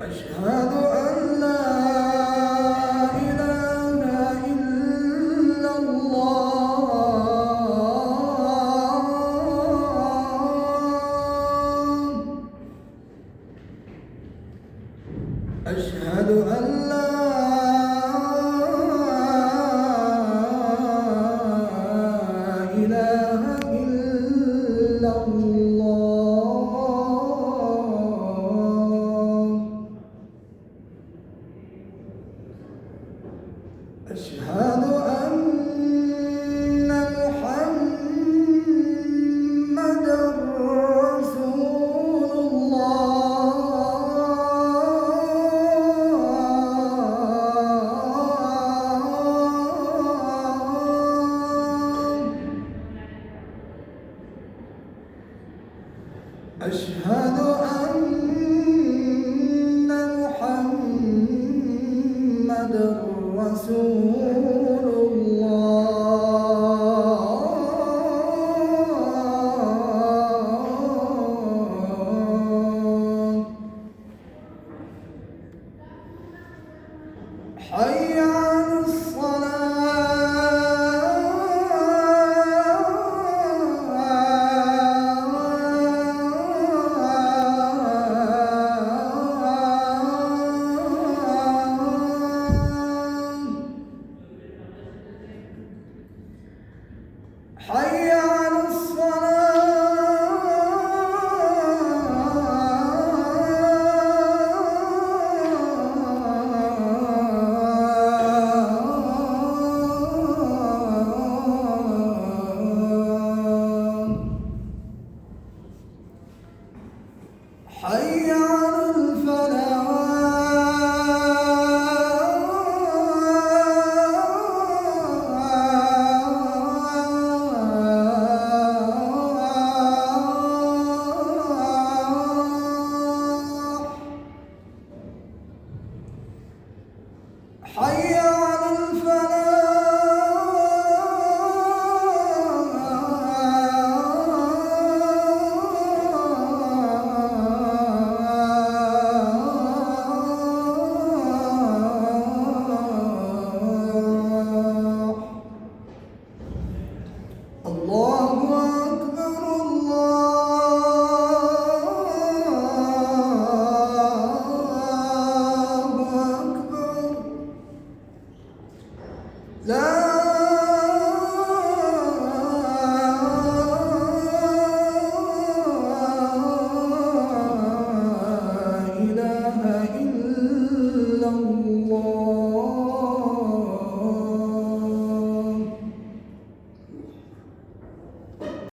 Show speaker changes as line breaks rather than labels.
أشهد أن لا إله إلا الله. أشهد أن لا إله إلا الله. أشهد أن محمدًا رسول الله. أشهد أن محمدًا رسول الله. حي على حي على حي على الفلاح. حي على الفلاح. الله أكبر الله أكبر. لا